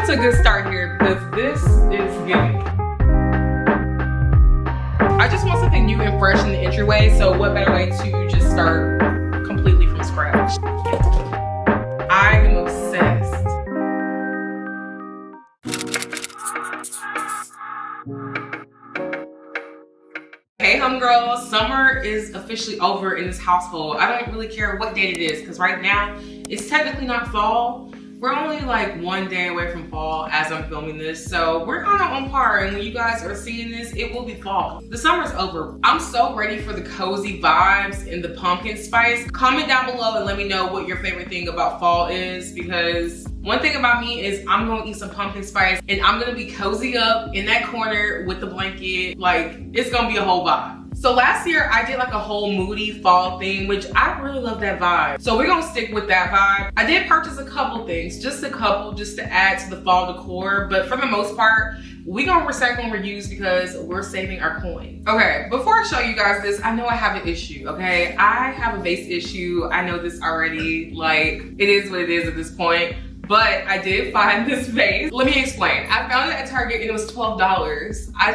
off to a good start here because this is giving. I just want something new and fresh in the entryway, so what better way to just start completely from scratch. I am obsessed. Hey homegirls, summer is officially over in this household. I don't really care what date it is because right now it's technically not fall. We're only like one day away from fall as I'm filming this, so we're kind of on par, and when you guys are seeing this, it will be fall. The summer's over. I'm so ready for the cozy vibes and the pumpkin spice. Comment down below and let me know what your favorite thing about fall is, because one thing about me is I'm gonna eat some pumpkin spice and I'm gonna be cozy up in that corner with the blanket. Like, it's gonna be a whole vibe. So last year I did like a whole moody fall theme, which I really love that vibe. So we're gonna stick with that vibe. I did purchase a couple things, just a couple, just to add to the fall decor. But for the most part, we gonna recycle and reuse because we're saving our coin. Okay, before I show you guys this, I know I have an issue, okay? I have a vase issue. I know this already, like, it is what it is at this point. But I did find this vase. Let me explain. I found it at Target and it was $12. I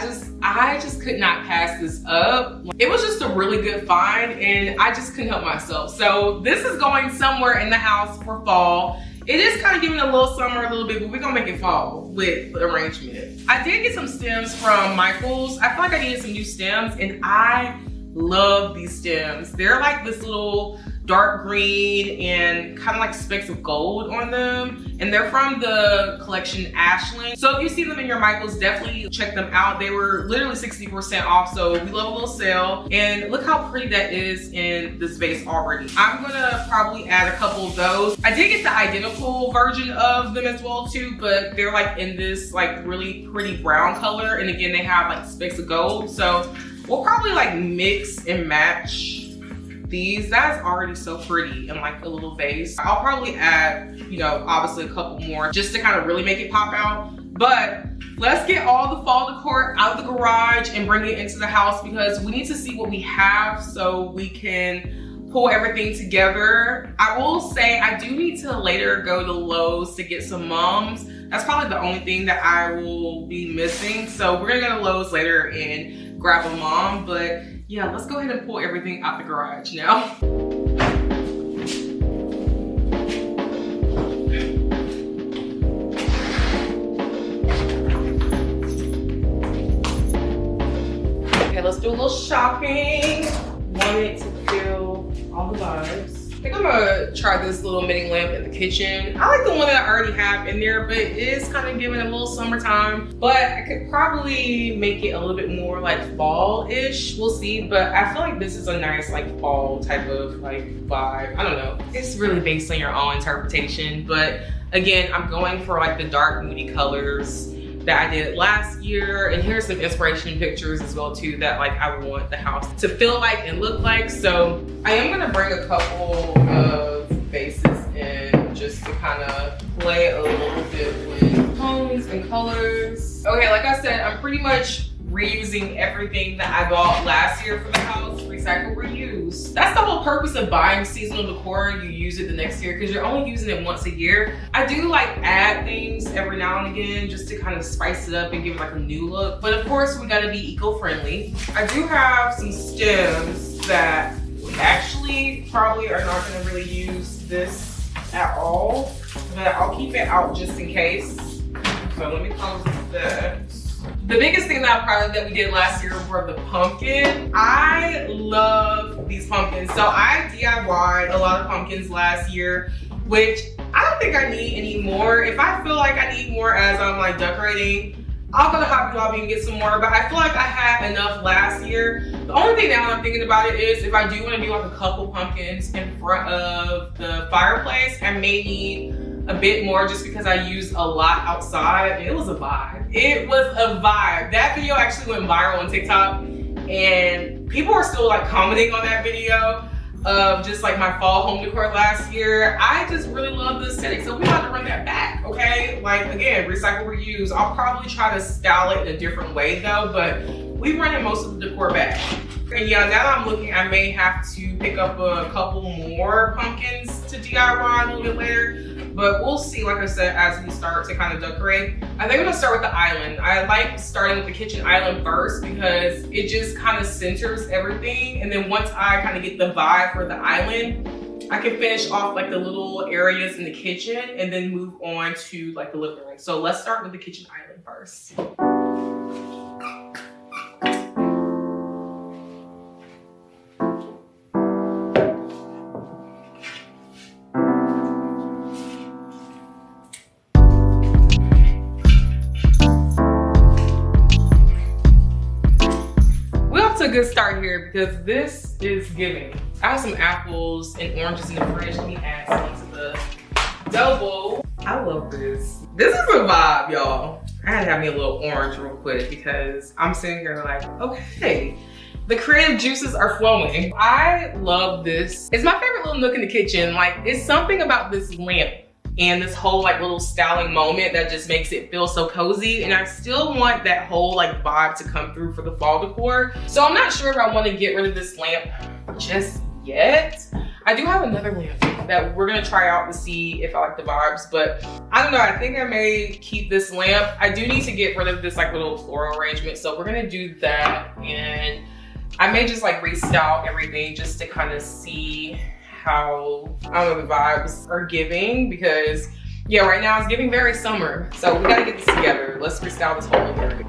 just could not pass this up. It was just a really good find and I just couldn't help myself. So this is going somewhere in the house for fall. It is kind of giving a little summer a little bit, but we're gonna make it fall with the arrangement. I did get some stems from Michael's. I feel like I needed some new stems and I love these stems. They're like this little dark green and kind of like specks of gold on them, and they're from the collection Ashland. So if you see them in your Michael's, definitely check them out. They were literally 60% off, so we love a little sale. And look how pretty that is in this vase already. I'm gonna probably add a couple of those. I did get the identical version of them as well too, but they're like in this like really pretty brown color, and again they have like specks of gold. So we'll probably like mix and match these. That's already so pretty in like a little vase. I'll probably add, you know, obviously a couple more just to kind of really make it pop out. But let's get all the fall decor out of the garage and bring it into the house because we need to see what we have so we can pull everything together. I will say I do need to later go to Lowe's to get some mums. That's probably the only thing that I will be missing. So we're gonna go to Lowe's later and grab a mom, but yeah, let's go ahead and pull everything out the garage now. Okay, let's do a little shopping. Wanted to feel all the vibes. I think I'm gonna try this little mini lamp in the kitchen. I like the one that I already have in there, but it is kind of giving a little summertime. But I could probably make it a little bit more like fall-ish. We'll see, but I feel like this is a nice like fall type of like vibe. I don't know. It's really based on your own interpretation, but again, I'm going for like the dark moody colors that I did last year. And here's some inspiration pictures as well too that like I want the house to feel like and look like. So I am gonna bring a couple of vases in just to kind of play a little bit with tones and colors. Okay, like I said, I'm pretty much reusing everything that I bought last year for the house. Recycle, reuse. That's the whole purpose of buying seasonal decor. You use it the next year because you're only using it once a year. I do like add things every now and again just to kind of spice it up and give it like a new look. But of course, we gotta be eco-friendly. I do have some stems that actually probably are not gonna really use this at all, but I'll keep it out just in case. So let me close that. The biggest thing that we did last year were the pumpkin. I love these pumpkins. So I DIY'd a lot of pumpkins last year, which I don't think I need any more. If I feel like I need more as I'm like decorating, I'll go to Hobby Lobby and get some more, but I feel like I had enough last year. The only thing now I'm thinking about it is if I do want to do like a couple pumpkins in front of the fireplace, I may need a bit more just because I used a lot outside. It was a vibe. It was a vibe. That video actually went viral on TikTok and people are still like commenting on that video of just like my fall home decor last year. I just really love the aesthetic. So we have to run that back, okay? Like again, recycle, reuse. I'll probably try to style it in a different way though, but we running most of the decor back. And yeah, now that I'm looking, I may have to pick up a couple more pumpkins to DIY a little bit later. but we'll see, like I said, as we start to kind of decorate. I think I'm gonna start with the island. I like starting with the kitchen island first because it just kind of centers everything. And then once I kind of get the vibe for the island, I can finish off like the little areas in the kitchen and then move on to like the living room. So let's start with the kitchen island first. A good start here because this is giving. I have some apples and oranges in the fridge. Let me add some to the dough bowl. I love this. This is a vibe, y'all. I had to have me a little orange real quick because I'm sitting here like, okay, the creative juices are flowing. I love this. It's my favorite little nook in the kitchen. Like, it's something about this lamp and this whole like little styling moment that just makes it feel so cozy. And I still want that whole like vibe to come through for the fall decor. So I'm not sure if I want to get rid of this lamp just yet. I do have another lamp that we're gonna try out to see if I like the vibes, but I don't know, I think I may keep this lamp. I do need to get rid of this like little floral arrangement. So we're gonna do that, and I may just like restyle everything just to kind of see how, I don't know, the vibes are giving, because yeah, right now it's giving very summer. So we gotta get this together. Let's restyle this whole area.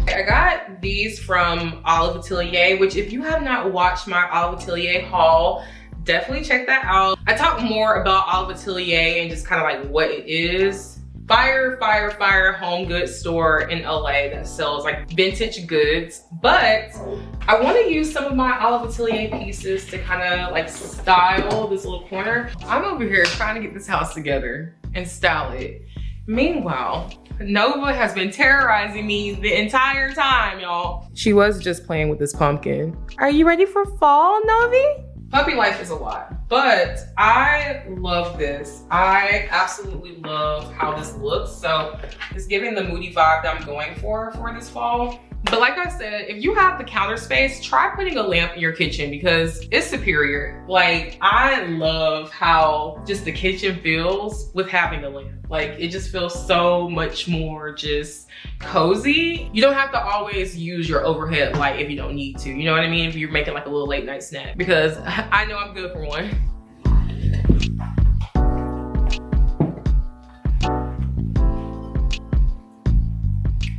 I got these from Olive Atelier, which if you have not watched my Olive Atelier haul, definitely check that out. I talk more about Olive Atelier and just kind of like what it is. Fire home goods store in LA that sells like vintage goods, but I want to use some of my Olive Atelier pieces to kind of like style this little corner. I'm over here trying to get this house together and style it. Meanwhile, Nova has been terrorizing me the entire time, y'all. She was just playing with this pumpkin. Are you ready for fall, Novi? Puppy life is a lot, but I love this. I absolutely love how this looks. So it's giving the moody vibe that I'm going for this fall. But like I said, if you have the counter space, try putting a lamp in your kitchen because it's superior. Like, I love how just the kitchen feels with having a lamp. Like, it just feels so much more just cozy. You don't have to always use your overhead light if you don't need to. You know what I mean? If you're making like a little late night snack, because I know I'm good for one.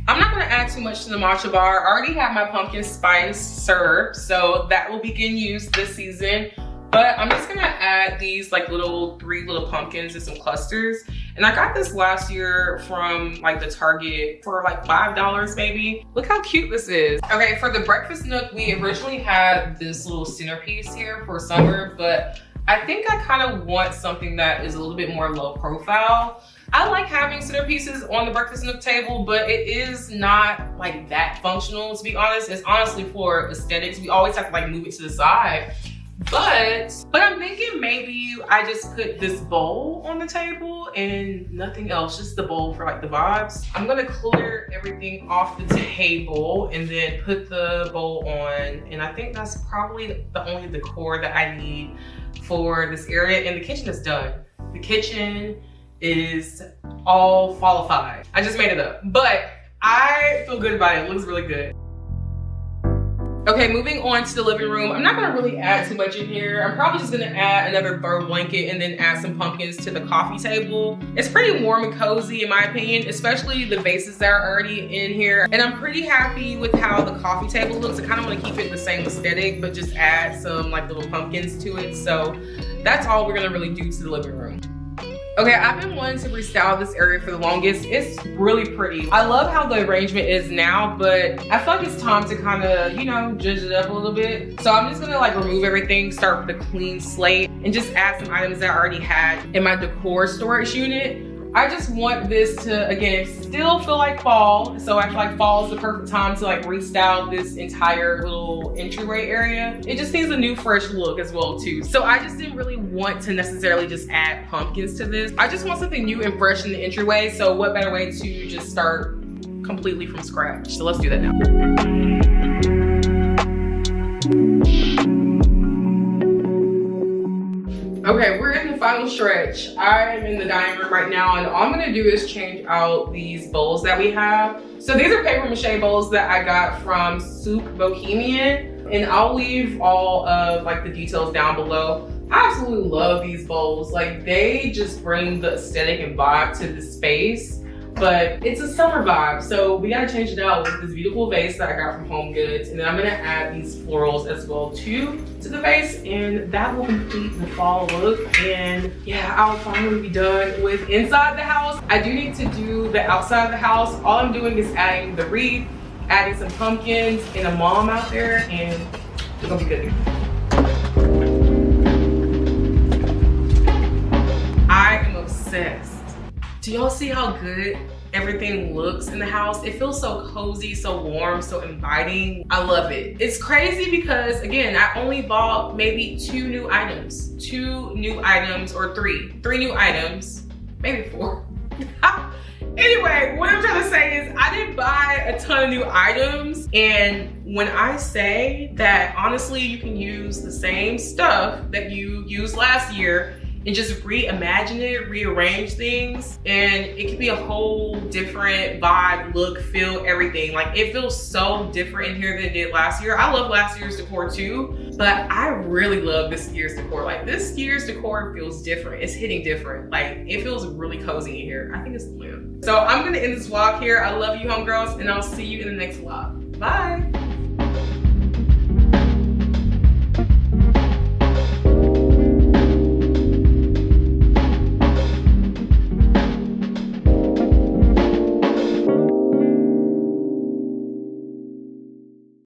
I'm not gonna add too much to the matcha bar. I already have my pumpkin spice syrup, so that will be getting used this season. But I'm just gonna add these like three little pumpkins and some clusters. And I got this last year from like the Target for like $5 maybe. Look how cute this is. Okay, for the breakfast nook, we originally had this little centerpiece here for summer, but I think I kind of want something that is a little bit more low profile. I like having centerpieces on the breakfast nook table, but it is not like that functional, to be honest. It's honestly for aesthetics. We always have to like move it to the side. But I'm thinking maybe I just put this bowl on the table and nothing else, just the bowl for like the vibes. I'm gonna clear everything off the table and then put the bowl on. And I think that's probably the only decor that I need for this area. And the kitchen is done. The kitchen is all fallified. I just made it up, but I feel good about it. It looks really good. Okay, moving on to the living room. I'm not gonna really add too much in here. I'm probably just gonna add another throw blanket and then add some pumpkins to the coffee table. It's pretty warm and cozy in my opinion, especially the vases that are already in here. And I'm pretty happy with how the coffee table looks. I kind of want to keep it the same aesthetic, but just add some like little pumpkins to it. So that's all we're gonna really do to the living room. Okay, I've been wanting to restyle this area for the longest. It's really pretty. I love how the arrangement is now, but I feel like it's time to kind of, you know, judge it up a little bit. So I'm just gonna like remove everything, start with a clean slate, and just add some items that I already had in my decor storage unit. I just want this to, again, still feel like fall. So I feel like fall is the perfect time to like restyle this entire little entryway area. It just needs a new fresh look as well too. So I just didn't really want to necessarily just add pumpkins to this. I just want something new and fresh in the entryway. So what better way to just start completely from scratch? So let's do that now. Okay, we're in the final stretch. I am in the dining room right now, and all I'm gonna do is change out these bowls that we have. So these are paper mache bowls that I got from Soup Bohemian, and I'll leave all of like the details down below. I absolutely love these bowls. Like, they just bring the aesthetic and vibe to the space, but it's a summer vibe, so we gotta change it out with this beautiful vase that I got from Home Goods, and then I'm gonna add these florals as well too to the vase, and that will complete the fall look. And yeah, I'll finally be done with inside the house. I do need to do the outside of the house. All I'm doing is adding the wreath, adding some pumpkins, and a mom out there, and it's gonna be good. I am obsessed. Do y'all see how good everything looks in the house? It feels so cozy, so warm, so inviting. I love it. It's crazy because, again, I only bought maybe 2 new items. 2 new items, or 3 new items, maybe 4. Anyway, what I'm trying to say is I didn't buy a ton of new items, and when I say that, honestly, you can use the same stuff that you used last year and just reimagine it, rearrange things, and it could be a whole different vibe, look, feel, everything. Like, it feels so different in here than it did last year. I love last year's decor too, but I really love this year's decor. Like, this year's decor feels different. It's hitting different. Like, it feels really cozy in here. I think it's the lamp. So I'm gonna end this vlog here. I love you, homegirls, and I'll see you in the next vlog. Bye.